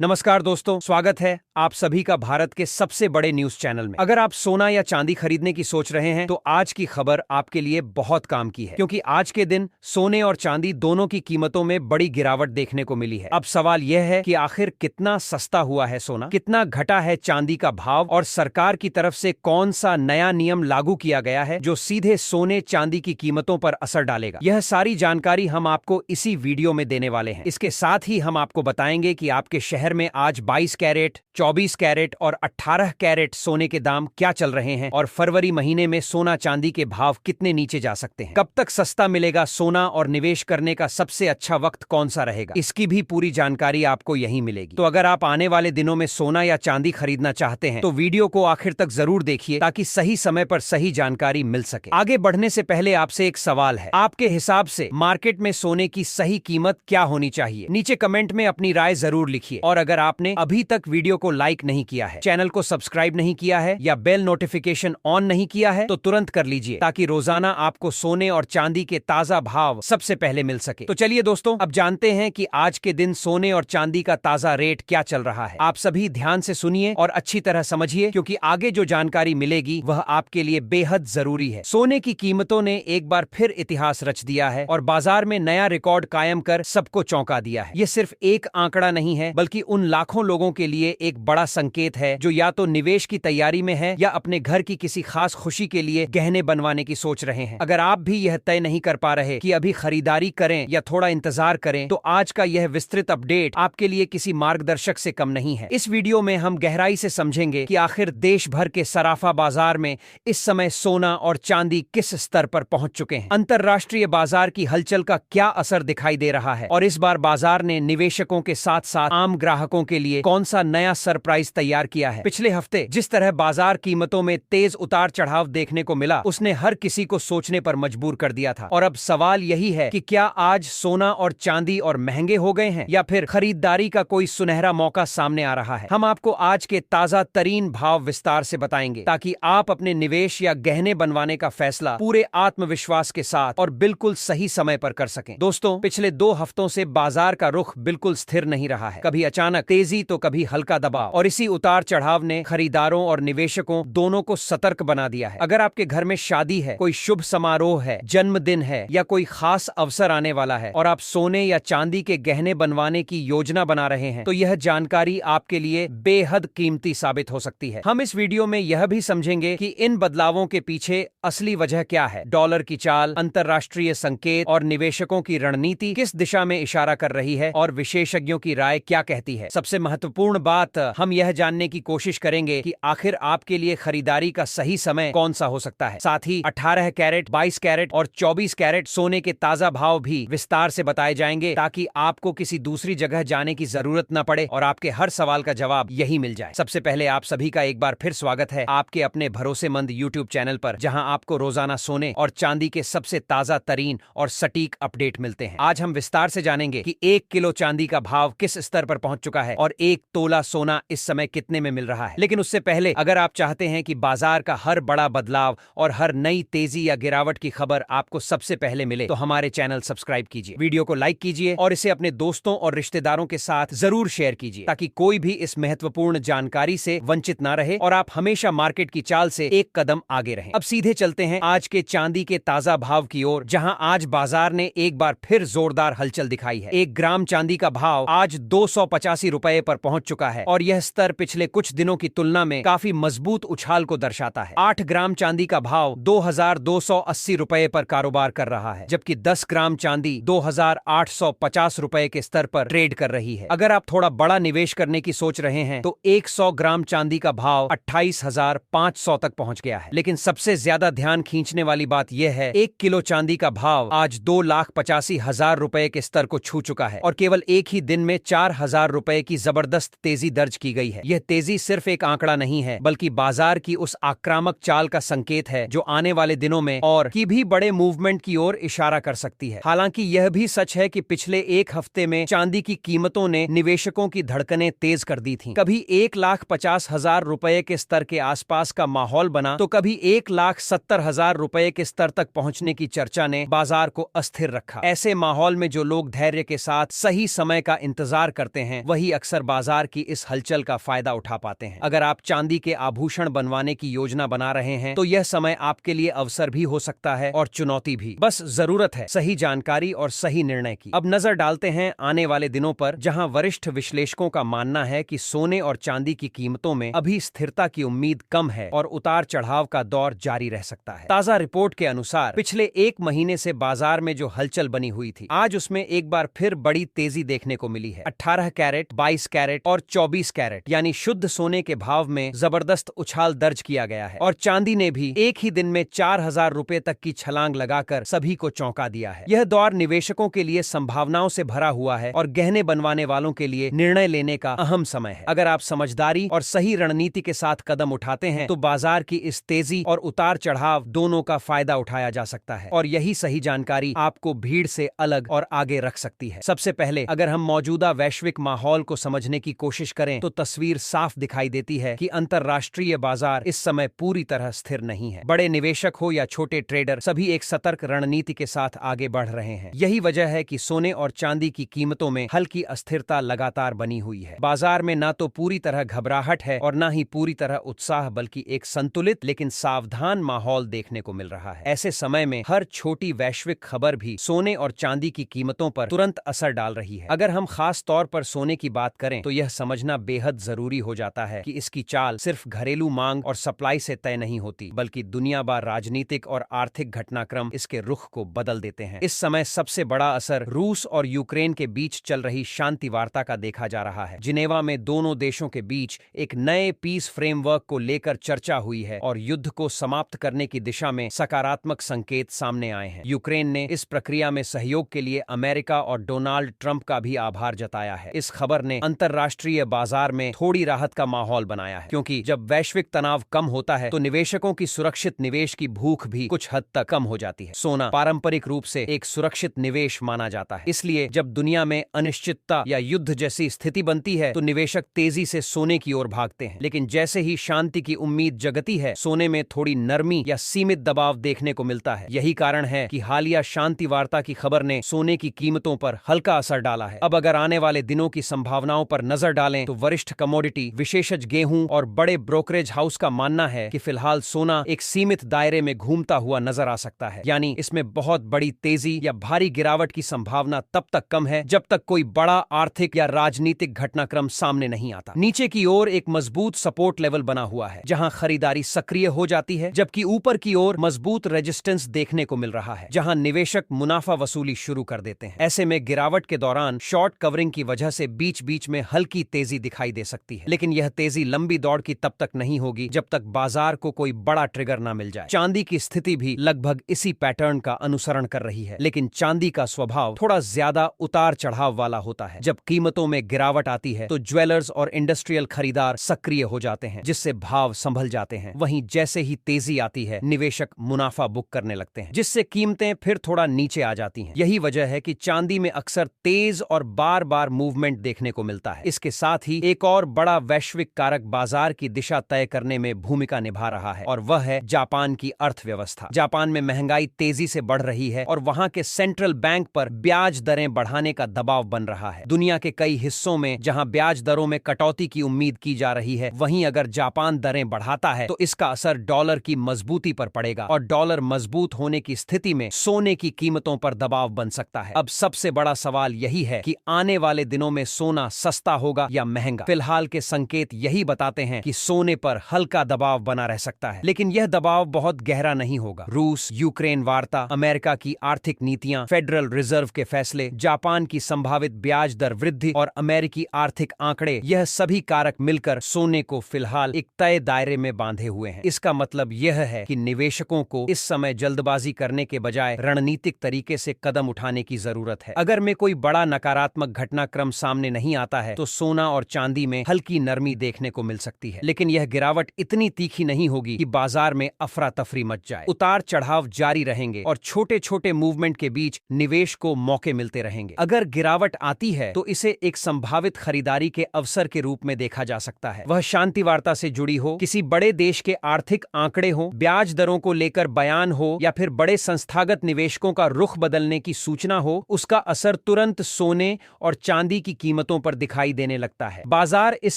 नमस्कार दोस्तों, स्वागत है आप सभी का भारत के सबसे बड़े न्यूज चैनल में। अगर आप सोना या चांदी खरीदने की सोच रहे हैं तो आज की खबर आपके लिए बहुत काम की है, क्योंकि आज के दिन सोने और चांदी दोनों की कीमतों में बड़ी गिरावट देखने को मिली है। अब सवाल यह है कि आखिर कितना सस्ता हुआ है सोना, कितना घटा है चांदी का भाव और सरकार की तरफ से कौन सा नया नियम लागू किया गया है जो सीधे सोने चांदी की कीमतों पर असर डालेगा। यह सारी जानकारी हम आपको इसी वीडियो में देने वाले हैं। इसके साथ ही हम आपको बताएंगे कि आपके शहर में आज 22 कैरेट, 24 कैरेट और 18 कैरेट सोने के दाम क्या चल रहे हैं और फरवरी महीने में सोना चांदी के भाव कितने नीचे जा सकते हैं। कब तक सस्ता मिलेगा सोना और निवेश करने का सबसे अच्छा वक्त कौन सा रहेगा, इसकी भी पूरी जानकारी आपको यहीं मिलेगी। तो अगर आप आने वाले दिनों में सोना या चांदी खरीदना चाहते हैं तो वीडियो को आखिर तक जरूर देखिए ताकि सही समय पर सही जानकारी मिल सके। आगे बढ़ने से पहले आपसे एक सवाल है, आपके हिसाब से मार्केट में सोने की सही कीमत क्या होनी चाहिए? नीचे कमेंट में अपनी राय जरूर लिखिए। और अगर आपने अभी तक वीडियो को लाइक नहीं किया है, चैनल को सब्सक्राइब नहीं किया है या बेल नोटिफिकेशन ऑन नहीं किया है तो तुरंत कर लीजिए ताकि रोजाना आपको सोने और चांदी के ताजा भाव सबसे पहले मिल सके। तो चलिए दोस्तों, अब जानते हैं कि आज के दिन सोने और चांदी का ताजा रेट क्या चल रहा है। आप सभी ध्यान से सुनिए और अच्छी तरह समझिए, क्योंकि आगे जो जानकारी मिलेगी वह आपके लिए बेहद जरूरी है। सोने की कीमतों ने एक बार फिर इतिहास रच दिया है और बाजार में नया रिकॉर्ड कायम कर सबको चौंका दिया है। यह सिर्फ एक आंकड़ा नहीं है, बल्कि उन लाखों लोगों के लिए एक बड़ा संकेत है जो या तो निवेश की तैयारी में है या अपने घर की किसी खास खुशी के लिए गहने बनवाने की सोच रहे हैं। अगर आप भी यह तय नहीं कर पा रहे कि अभी खरीदारी करें या थोड़ा इंतजार करें, तो आज का यह विस्तृत अपडेट आपके लिए किसी मार्गदर्शक से कम नहीं है। इस वीडियो में हम गहराई से समझेंगे कि आखिर देश भर के सराफा बाजार में इस समय सोना और चांदी किस स्तर पर पहुंच चुके हैं, अंतरराष्ट्रीय बाजार की हलचल का क्या असर दिखाई दे रहा है और इस बार बाजार ने निवेशकों के साथ साथ आम ग्राहकों के लिए कौन सा नया सरप्राइज तैयार किया है। पिछले हफ्ते जिस तरह बाजार कीमतों में तेज उतार चढ़ाव देखने को मिला, उसने हर किसी को सोचने पर मजबूर कर दिया था। और अब सवाल यही है कि क्या आज सोना और चांदी और महंगे हो गए हैं या फिर खरीदारी का कोई सुनहरा मौका सामने आ रहा है। हम आपको आज के ताजा तरीन भाव विस्तार से बताएंगे ताकि आप अपने निवेश या गहने बनवाने का फैसला पूरे आत्मविश्वास के साथ और बिल्कुल सही समय पर कर सकें। दोस्तों, पिछले 2 हफ्तों से बाजार का रुख बिल्कुल स्थिर नहीं रहा है। कभी अचानक तेजी तो कभी हल्का दबाव, और इसी उतार चढ़ाव ने खरीदारों और निवेशकों दोनों को सतर्क बना दिया है। अगर आपके घर में शादी है, कोई शुभ समारोह है, जन्मदिन है या कोई खास अवसर आने वाला है और आप सोने या चांदी के गहने बनवाने की योजना बना रहे हैं, तो यह जानकारी आपके लिए बेहद कीमती साबित हो सकती है। हम इस वीडियो में यह भी समझेंगे कि इन बदलावों के पीछे असली वजह क्या है, डॉलर की चाल, अंतरराष्ट्रीय संकेत और निवेशकों की रणनीति किस दिशा में इशारा कर रही है और विशेषज्ञों की राय क्या कहती है। सबसे महत्वपूर्ण बात, हम यह जानने की कोशिश करेंगे कि आखिर आपके लिए खरीदारी का सही समय कौन सा हो सकता है। साथ ही 18 कैरेट, 22 कैरेट और 24 कैरेट सोने के ताजा भाव भी विस्तार से बताए जाएंगे ताकि आपको किसी दूसरी जगह जाने की जरूरत न पड़े और आपके हर सवाल का जवाब यही मिल जाए। सबसे पहले आप सभी का एक बार फिर स्वागत है आपके अपने भरोसेमंद YouTube चैनल पर, जहां आपको रोजाना सोने और चांदी के सबसे ताजा तरीन और सटीक अपडेट मिलते हैं। आज हम विस्तार से जानेंगे कि 1 किलो चांदी का भाव किस स्तर पर पहुंच चुका है और 1 तोला सोना इस समय कितने में मिल रहा है। लेकिन उससे पहले, अगर आप चाहते हैं कि बाजार का हर बड़ा बदलाव और हर नई तेजी या गिरावट की खबर आपको सबसे पहले मिले, तो हमारे चैनल सब्सक्राइब कीजिए, वीडियो को लाइक कीजिए और इसे अपने दोस्तों और रिश्तेदारों के साथ जरूर शेयर कीजिए ताकि कोई भी इस महत्वपूर्ण जानकारी से वंचित ना रहे और आप हमेशा मार्केट की चाल से एक कदम आगे रहें। अब सीधे चलते हैं आज के चांदी के ताजा भाव की ओर, जहां आज बाजार ने एक बार फिर जोरदार हलचल दिखाई है। 1 ग्राम चांदी का भाव आज 285 रुपए पर पहुंच चुका है और यह स्तर पिछले कुछ दिनों की तुलना में काफी मजबूत उछाल को दर्शाता है। 8 ग्राम चांदी का भाव 2280 रुपए पर कारोबार कर रहा है, जबकि 10 ग्राम चांदी 2850 रुपए के स्तर पर ट्रेड कर रही है। अगर आप थोड़ा बड़ा निवेश करने की सोच रहे हैं तो 100 ग्राम चांदी का भाव 28,500 तक पहुंच गया है। लेकिन सबसे ज्यादा ध्यान खींचने वाली बात यह है, 1 किलो चांदी का भाव आज 2,85,000 रुपए के स्तर को छू चुका है और केवल एक ही दिन में 4,000 रुपए की जबरदस्त तेजी दर्ज की गई है। यह तेजी सिर्फ एक आंकड़ा नहीं है, बल्कि बाजार की उस आक्रामक चाल का संकेत है जो आने वाले दिनों में और की भी बड़े मूवमेंट की ओर इशारा कर सकती है। हालांकि यह भी सच है कि पिछले एक हफ्ते में चांदी की कीमतों ने निवेशकों की धड़कनें तेज कर दी थीं। कभी 1,50,000 रुपए के स्तर के आसपास का माहौल बना तो कभी 1,70,000 रुपए के स्तर तक पहुंचने की चर्चा ने बाजार को अस्थिर रखा। ऐसे माहौल में जो लोग धैर्य के साथ सही समय का इंतजार करते हैं वही अक्सर बाजार की इस हलचल का फायदा उठा पाते हैं। अगर आप चांदी के आभूषण बनवाने की योजना बना रहे हैं तो यह समय आपके लिए अवसर भी हो सकता है और चुनौती भी। बस जरूरत है सही जानकारी और सही निर्णय की। अब नजर डालते हैं आने वाले दिनों पर, जहां वरिष्ठ विश्लेषकों का मानना है कि सोने और चांदी की कीमतों में अभी स्थिरता की उम्मीद कम है और उतार चढ़ाव का दौर जारी रह सकता है। ताजा रिपोर्ट के अनुसार पिछले एक महीने से बाजार में जो हलचल बनी हुई थी, आज उसमें एक बार फिर बड़ी तेजी देखने को मिली है। 18 कैरेट, 22 कैरेट और 24 कैरेट यानी शुद्ध सोने के भाव में जबरदस्त उछाल दर्ज किया गया है और चांदी ने भी एक ही दिन में 4,000 रुपए तक की छलांग लगाकर सभी को चौंका दिया है। यह दौर निवेशकों के लिए संभावनाओं से भरा हुआ है और गहने बनवाने वालों के लिए निर्णय लेने का अहम समय है। अगर आप समझदारी और सही रणनीति के साथ कदम उठाते हैं तो बाजार की इस तेजी और उतार चढ़ाव दोनों का फायदा उठाया जा सकता है और यही सही जानकारी आपको भीड़ से अलग और आगे रख सकती है। सबसे पहले अगर हम मौजूदा वैश्विक माहौल को समझने की कोशिश करें तो तस्वीर साफ दिखाई देती है कि अंतरराष्ट्रीय बाजार इस समय पूरी तरह स्थिर नहीं है। बड़े निवेशक हो या छोटे ट्रेडर, सभी एक सतर्क रणनीति के साथ आगे बढ़ रहे हैं। यही वजह है कि सोने और चांदी की कीमतों में हल्की अस्थिरता लगातार बनी हुई है। बाजार में ना तो पूरी तरह घबराहट है और ना ही पूरी तरह उत्साह, बल्कि एक संतुलित लेकिन सावधान माहौल देखने को मिल रहा है। ऐसे समय में हर छोटी वैश्विक खबर भी सोने और चांदी की कीमतों पर तुरंत असर डाल रही है। अगर हम खास तौर पर सोने की बात करें तो यह समझना बेहद जरूरी हो जाता है कि इसकी चाल सिर्फ घरेलू मांग और सप्लाई से तय नहीं होती, बल्कि दुनिया भर राजनीतिक और आर्थिक घटनाक्रम इसके रुख को बदल देते हैं। इस समय सबसे बड़ा असर रूस और यूक्रेन के बीच चल रही शांति वार्ता का देखा जा रहा है। जिनेवा में दोनों देशों के बीच एक नए पीस फ्रेमवर्क को लेकर चर्चा हुई है और युद्ध को समाप्त करने की दिशा में सकारात्मक संकेत सामने आए हैं। यूक्रेन ने इस प्रक्रिया में सहयोग के लिए अमेरिका और डोनाल्ड ट्रंप का भी आभार जताया है। इस खबर ने अंतरराष्ट्रीय बाजार में थोड़ी राहत का माहौल बनाया है, क्योंकि जब वैश्विक तनाव कम होता है तो निवेशकों की सुरक्षित निवेश की भूख भी कुछ हद तक कम हो जाती है। सोना पारंपरिक रूप से एक सुरक्षित निवेश माना जाता है, इसलिए जब दुनिया में अनिश्चितता या युद्ध जैसी स्थिति बनती है तो निवेशक तेजी से सोने की ओर भागते हैं। लेकिन जैसे ही शांति की उम्मीद जगती है, सोने में थोड़ी नरमी या सीमित दबाव देखने को मिलता है। यही कारण है कि हालिया शांति वार्ता की खबर ने सोने की कीमतों पर हल्का असर डाला है। अब अगर आने वाले दिनों की संभावनाओं पर नजर डालें तो वरिष्ठ कमोडिटी विशेषज्ञ गेहूं और बड़े ब्रोकरेज हाउस का मानना है कि फिलहाल सोना एक सीमित दायरे में घूमता हुआ नजर आ सकता है। यानी इसमें बहुत बड़ी तेजी या भारी गिरावट की संभावना तब तक कम है जब तक कोई बड़ा आर्थिक या राजनीतिक घटनाक्रम सामने नहीं आता। नीचे की ओर एक मजबूत सपोर्ट लेवल बना हुआ है जहां खरीदारी सक्रिय हो जाती है, जबकि ऊपर की ओर मजबूत रेजिस्टेंस देखने को मिल रहा है जहां निवेशक मुनाफा वसूली शुरू कर देते हैं। ऐसे में गिरावट के दौरान शॉर्ट कवरिंग की वजह से बीच बीच में हल्की तेजी दिखाई दे सकती है, लेकिन यह तेजी लंबी दौड़ की तब तक नहीं होगी जब तक बाजार को कोई बड़ा ट्रिगर ना मिल जाए। चांदी की स्थिति भी लगभग इसी पैटर्न का अनुसरण कर रही है, लेकिन चांदी का स्वभाव थोड़ा ज्यादा उतार चढ़ाव वाला होता है। जब कीमतों में गिरावट आती है तो ज्वेलर्स और इंडस्ट्रियल खरीदार सक्रिय हो जाते हैं, जिससे भाव संभल जाते हैं। वहीं जैसे ही तेजी आती है, निवेशक मुनाफा बुक करने लगते हैं, जिससे कीमतें फिर थोड़ा नीचे आ जाती हैं। यही वजह है कि चांदी में अक्सर तेज और बार बार मूवमेंट देखने को मिलता है। इसके साथ ही एक और बड़ा वैश्विक कारक बाजार की दिशा तय करने में भूमिका निभा रहा है और वह है जापान की अर्थव्यवस्था। जापान में महंगाई तेजी से बढ़ रही है और वहां के सेंट्रल बैंक पर ब्याज दरें बढ़ाने का दबाव बन रहा है। दुनिया के कई हिस्सों में जहां ब्याज दरों में कटौती की उम्मीद की जा रही है, वहीं अगर जापान दरें बढ़ाता है तो इसका असर डॉलर की मजबूती पर पड़ेगा और डॉलर मजबूत होने की स्थिति में सोने की कीमतों पर दबाव बन सकता है। अब सबसे बड़ा सवाल यही है कि आने वाले दिनों में सोना सस्ता होगा या महंगा। फिलहाल के संकेत यही बताते हैं कि सोने पर हल्का दबाव बना रह सकता है, लेकिन यह दबाव बहुत गहरा नहीं होगा। रूस यूक्रेन वार्ता, अमेरिका की आर्थिक नीतियां, फेडरल रिजर्व के फैसले, जापान की संभावित ब्याज दर वृद्धि और अमेरिकी आर्थिक आंकड़े, यह सभी कारक मिलकर सोने को फिलहाल एक तय दायरे में बांधे हुए हैं। इसका मतलब यह है कि निवेशकों को इस समय जल्दबाजी करने के बजाय रणनीतिक तरीके से कदम उठाने की जरूरत है। अगर में कोई बड़ा नकारात्मक घटनाक्रम सामने नहीं आता है तो सोना और चांदी में हल्की नरमी देखने को मिल सकती है, लेकिन यह गिरावट इतनी तीखी नहीं होगी कि बाजार में अफरा तफरी मच जाए। उतार चढ़ाव जारी रहेंगे और छोटे छोटे मूवमेंट के बीच निवेश को मौके मिलते रहेंगे। अगर गिरावट आती है तो इसे एक संभावित खरीदारी के अवसर के रूप में देखा जा सकता है। वह शांति वार्ता से जुड़ी हो, किसी बड़े देश के आर्थिक आंकड़े हो, ब्याज दरों को लेकर बयान हो या फिर बड़े संस्थागत निवेशकों का रुख बदलने की सूचना हो, उसका असर तुरंत सोने और चांदी की कीमत कीमतों पर दिखाई देने लगता है। बाजार इस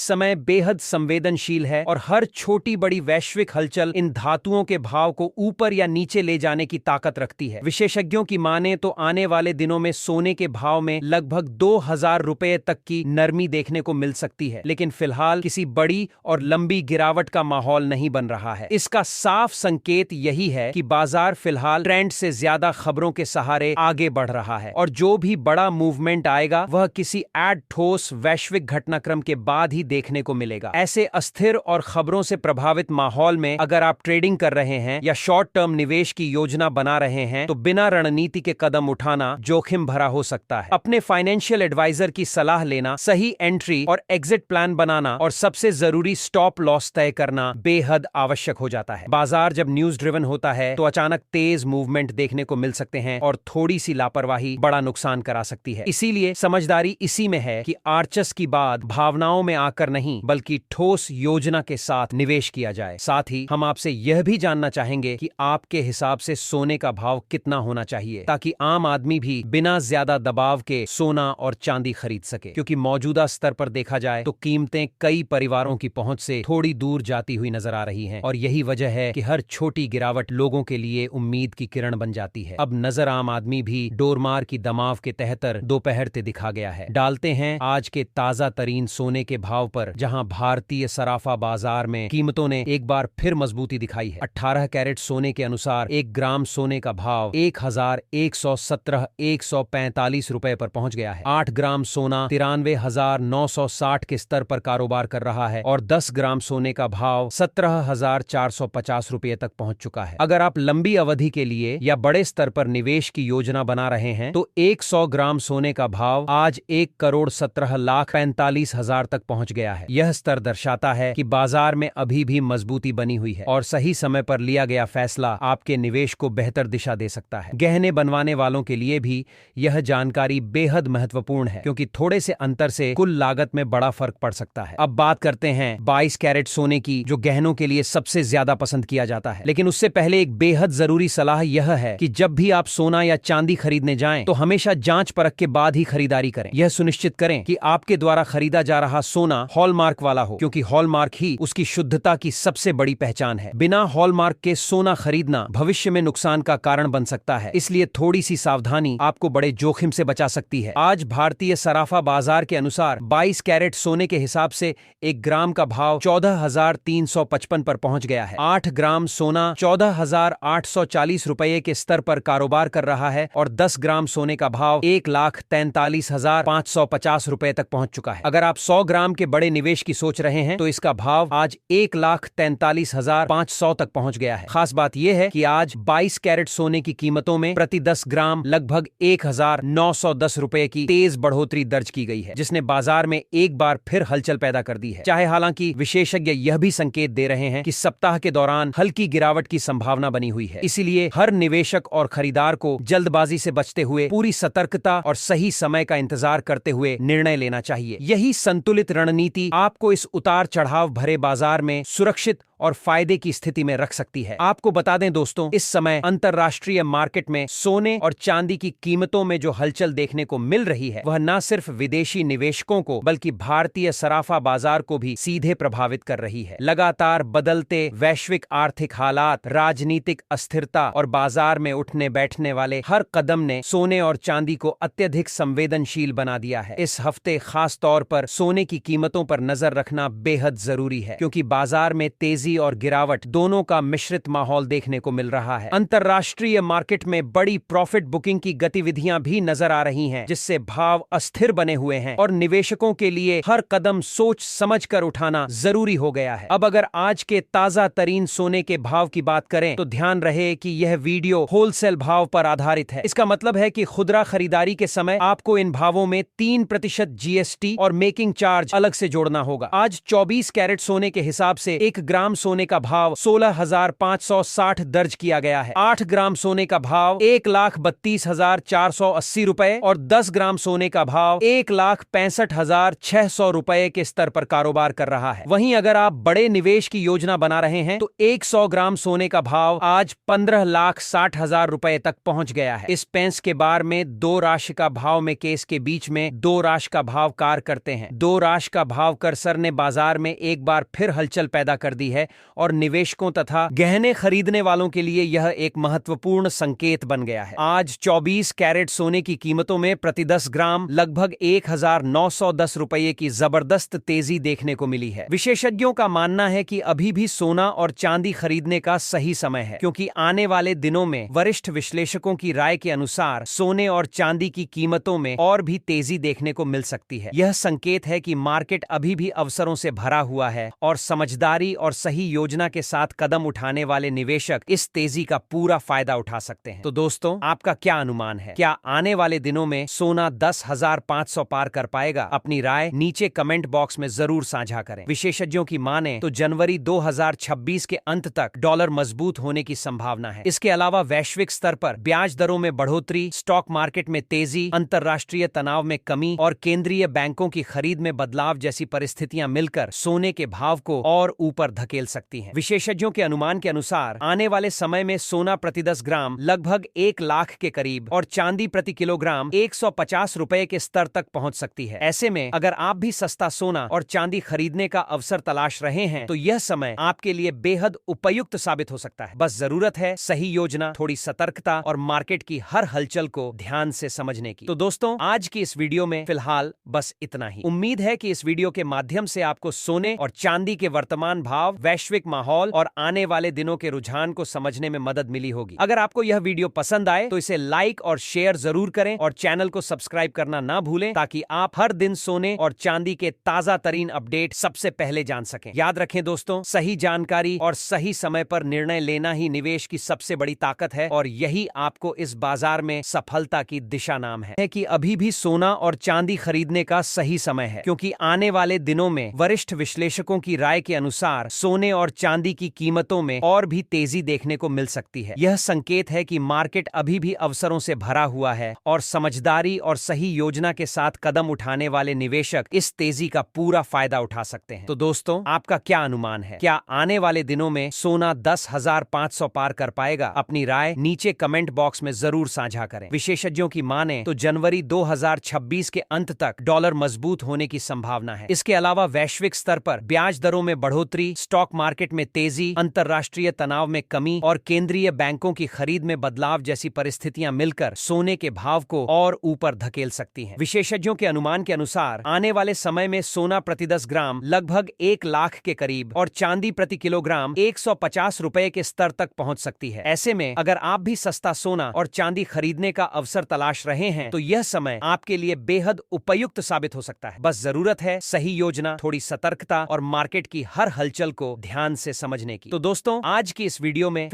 समय बेहद संवेदनशील है और हर छोटी बड़ी वैश्विक हलचल इन धातुओं के भाव को ऊपर या नीचे ले जाने की ताकत रखती है। विशेषज्ञों की माने तो आने वाले दिनों में सोने के भाव में लगभग 2000 रुपए तक की नरमी देखने को मिल सकती है, लेकिन फिलहाल किसी बड़ी और लंबी गिरावट का माहौल नहीं बन रहा है। इसका साफ संकेत यही है कि बाजार फिलहाल ट्रेंड से ज्यादा खबरों के सहारे आगे बढ़ रहा है और जो भी बड़ा मूवमेंट आएगा वह किसी ठोस वैश्विक घटनाक्रम के बाद ही देखने को मिलेगा। ऐसे अस्थिर और खबरों से प्रभावित माहौल में अगर आप ट्रेडिंग कर रहे हैं या शॉर्ट टर्म निवेश की योजना बना रहे हैं तो बिना रणनीति के कदम उठाना जोखिम भरा हो सकता है। अपने फाइनेंशियल एडवाइजर की सलाह लेना, सही एंट्री और एग्जिट प्लान बनाना और सबसे जरूरी स्टॉप लॉस तय करना बेहद आवश्यक हो जाता है। बाजार जब न्यूज ड्रिवन होता है तो अचानक तेज मूवमेंट देखने को मिल सकते हैं और थोड़ी सी लापरवाही बड़ा नुकसान करा सकती है। इसीलिए समझदारी इसी में है कि आर्चस की बात भावनाओं में आकर नहीं बल्कि ठोस योजना के साथ निवेश किया जाए। साथ ही हम आपसे यह भी जानना चाहेंगे कि आपके हिसाब से सोने का भाव कितना होना चाहिए ताकि आम आदमी भी बिना ज्यादा दबाव के सोना और चांदी खरीद सके, क्योंकि मौजूदा स्तर पर देखा जाए तो कीमतें कई परिवारों की पहुंच से थोड़ी दूर जाती हुई नजर आ रही हैं और यही वजह है कि हर छोटी गिरावट लोगों के लिए उम्मीद की किरण बन जाती है। अब नजर आम आदमी भी डोरमार की दमाव के तहतर दोपहर से दिखा गया है। डालते हैं आज के ताजा तरीन सोने के भाव पर, जहां भारतीय सराफा बाजार में कीमतों ने एक बार फिर मजबूती दिखाई है। 18 कैरेट सोने के अनुसार 1 ग्राम सोने का भाव 1117-145 रुपए पर पहुंच गया है। 8 ग्राम सोना 93,960 के स्तर पर कारोबार कर रहा है और 10 ग्राम सोने का भाव 17,450 रुपए तक पहुंच चुका है। अगर आप लंबी अवधि के लिए या बड़े स्तर पर निवेश की योजना बना रहे हैं तो 100 ग्राम सोने का भाव आज 1,17,45,000 तक पहुंच गया है। यह स्तर दर्शाता है कि बाजार में अभी भी मजबूती बनी हुई है और सही समय पर लिया गया फैसला आपके निवेश को बेहतर दिशा दे सकता है। गहने बनवाने वालों के लिए भी यह जानकारी बेहद महत्वपूर्ण है, क्योंकि थोड़े से अंतर से कुल लागत में बड़ा फर्क पड़ सकता है। अब बात करते हैं 22 कैरेट सोने की, जो गहनों के लिए सबसे ज्यादा पसंद किया जाता है। लेकिन उससे पहले एक बेहद जरूरी सलाह यह है कि जब भी आप सोना या चांदी खरीदने जाएं तो हमेशा जांच परख के बाद ही खरीदारी करें। यह सुनिश्चित करें कि आपके द्वारा खरीदा जा रहा सोना हॉलमार्क वाला हो, क्योंकि हॉलमार्क ही उसकी शुद्धता की सबसे बड़ी पहचान है। बिना हॉलमार्क के सोना खरीदना भविष्य में नुकसान का कारण बन सकता है, इसलिए थोड़ी सी सावधानी आपको बड़े जोखिम से बचा सकती है। आज भारतीय सराफा बाजार के अनुसार 22 कैरेट सोने के हिसाब से 1 ग्राम का भाव 14,355 पर पहुंच गया है। 8 ग्राम सोना 14,840 रुपए के स्तर पर कारोबार कर रहा है और 10 ग्राम सोने का भाव 1,43,550 रुपए तक पहुंच चुका है। अगर आप 100 ग्राम के बड़े निवेश की सोच रहे हैं तो इसका भाव आज 1,43,500 तक पहुंच गया है। खास बात यह है कि आज 22 कैरेट सोने की कीमतों में प्रति 10 ग्राम लगभग 1,910 रुपए की तेज बढ़ोतरी दर्ज की गई है, जिसने बाजार में एक बार फिर हलचल पैदा कर दी है। चाहे हालांकि विशेषज्ञ यह भी संकेत दे रहे हैं कि सप्ताह के दौरान हल्की गिरावट की संभावना बनी हुई है, इसीलिए हर निवेशक और खरीदार को जल्दबाजी से बचते हुए पूरी सतर्कता और सही समय का इंतजार करते हुए निर्णय लेना चाहिए। यही संतुलित रणनीति आपको इस उतार चढ़ाव भरे बाजार में सुरक्षित और फायदे की स्थिति में रख सकती है। आपको बता दें दोस्तों, इस समय अंतरराष्ट्रीय मार्केट में सोने और चांदी की कीमतों में जो हलचल देखने को मिल रही है वह न सिर्फ विदेशी निवेशकों को बल्कि भारतीय सराफा बाजार को भी सीधे प्रभावित कर रही है। लगातार बदलते वैश्विक आर्थिक हालात, राजनीतिक अस्थिरता और बाजार में उठने बैठने वाले हर कदम ने सोने और चांदी को अत्यधिक संवेदनशील बना दिया है। इस हफ्ते खास तौर पर सोने की कीमतों पर नजर रखना बेहद जरूरी है, क्योंकि बाजार में तेजी और गिरावट दोनों का मिश्रित माहौल देखने को मिल रहा है। अंतरराष्ट्रीय मार्केट में बड़ी प्रॉफिट बुकिंग की गतिविधियां भी नजर आ रही हैं, जिससे भाव अस्थिर बने हुए हैं और निवेशकों के लिए हर कदम सोच समझकर उठाना जरूरी हो गया है। अब अगर आज के ताजा तरीन सोने के भाव की बात करें तो ध्यान रहे कि यह वीडियो होलसेल भाव पर आधारित है। इसका मतलब है कि खुदरा खरीदारी के समय आपको इन भावों में 3% GST और मेकिंग चार्ज अलग से जोड़ना होगा। आज 24 कैरेट सोने के हिसाब से 1 ग्राम सोने का भाव 16,560 दर्ज किया गया है। 8 ग्राम सोने का भाव 1,32,480 रुपए और 10 ग्राम सोने का भाव 1,65,600 रुपए के स्तर पर कारोबार कर रहा है। वहीं अगर आप बड़े निवेश की योजना बना रहे हैं तो 100 ग्राम सोने का भाव आज 15,60,000 रुपए तक पहुंच गया है। इस पेंस के बार में 2 राशि का भाव में केस के बीच में 2 राश का भाव कार करते हैं। 2 राश का भाव कर्सर ने बाजार में एक बार फिर हलचल पैदा कर दी है और निवेशकों तथा गहने खरीदने वालों के लिए यह एक महत्वपूर्ण संकेत बन गया है। आज 24 कैरेट सोने की कीमतों में प्रति 10 ग्राम लगभग 1910 रुपये की जबरदस्त तेजी देखने को मिली है। विशेषज्ञों का मानना है कि अभी भी सोना और चांदी खरीदने का सही समय है, क्योंकि आने वाले दिनों में वरिष्ठ विश्लेषकों की राय के अनुसार सोने और चांदी की कीमतों में और भी तेजी देखने को मिल सकती है। यह संकेत है कि मार्केट अभी भी अवसरों से भरा हुआ है और समझदारी और सही योजना के साथ कदम उठाने वाले निवेशक इस तेजी का पूरा फायदा उठा सकते हैं। तो दोस्तों, आपका क्या अनुमान है? क्या आने वाले दिनों में सोना 10,500 पार कर पाएगा? अपनी राय नीचे कमेंट बॉक्स में जरूर साझा करें। विशेषज्ञों की माने तो जनवरी 2026 के अंत तक डॉलर मजबूत होने की संभावना है। इसके अलावा वैश्विक स्तर पर ब्याज दरों में बढ़ोतरी, स्टॉक मार्केट में तेजी, अंतर्राष्ट्रीय तनाव में कमी और केंद्रीय बैंकों की खरीद में बदलाव जैसी परिस्थितियां मिलकर सोने के भाव को और ऊपर धकेल सकती हैं। विशेषज्ञों के अनुमान के अनुसार आने वाले समय में सोना प्रति 10 ग्राम लगभग 1 लाख के करीब और चांदी प्रति किलोग्राम 150 रुपए के स्तर तक पहुंच सकती है। ऐसे में अगर आप भी सस्ता सोना और चांदी खरीदने का अवसर तलाश रहे हैं तो यह समय आपके लिए बेहद उपयुक्त साबित हो सकता है। बस जरूरत है सही योजना, थोड़ी सतर्कता और मार्केट की हर हलचल को ध्यान से समझने की। तो दोस्तों, आज की इस वीडियो में फिलहाल बस इतना ही। उम्मीद है कि इस वीडियो के माध्यम से आपको सोने और चांदी के वर्तमान भाव, वैश्विक माहौल और आने वाले दिनों के रुझान को समझने में मदद मिली होगी। अगर आपको यह वीडियो पसंद आए तो इसे लाइक और शेयर जरूर करें और चैनल को सब्सक्राइब करना ना भूलें, ताकि आप हर दिन सोने और चांदी के ताजा तरीन अपडेट सबसे पहले जान सकें। याद रखें दोस्तों, सही जानकारी और सही समय पर निर्णय लेना ही निवेश की सबसे बड़ी ताकत है और यही आपको इस बाजार में सफलता की दिशा नाम है कि अभी भी सोना और चांदी खरीदने का सही समय है, क्योंकि आने वाले दिनों में वरिष्ठ विश्लेषकों की राय के अनुसार सोने और चांदी की कीमतों में और भी तेजी देखने को मिल सकती है। यह संकेत है कि मार्केट अभी भी अवसरों से भरा हुआ है और समझदारी और सही योजना के साथ कदम उठाने वाले निवेशक इस तेजी का पूरा फायदा उठा सकते हैं। तो दोस्तों, आपका क्या अनुमान है? क्या आने वाले दिनों में सोना 10,500 पार कर पाएगा? अपनी राय नीचे कमेंट बॉक्स में जरूर साझा करें। विशेषज्ञों की माने तो जनवरी 2026 के अंत तक डॉलर मजबूत होने की संभावना है। इसके अलावा वैश्विक स्तर पर ब्याज दरों में बढ़ोतरी, स्टॉक मार्केट में तेजी, अंतर्राष्ट्रीय तनाव में कमी और केंद्रीय बैंकों की खरीद में बदलाव जैसी परिस्थितियां मिलकर सोने के भाव को और ऊपर धकेल सकती हैं। विशेषज्ञों के अनुमान के अनुसार आने वाले समय में सोना प्रति 10 ग्राम लगभग 1 लाख के करीब और चांदी प्रति किलोग्राम 150 रुपए के स्तर तक पहुंच सकती है। ऐसे में अगर आप भी सस्ता सोना और चांदी खरीदने का अवसर तलाश रहे हैं तो यह समय आपके लिए बेहद उपयुक्त साबित हो सकता है। बस जरूरत है सही योजना, थोड़ी सतर्कता और मार्केट की हर हलचल को ध्यान से समझने की। तो दोस्तों, आज की इस वीडियो में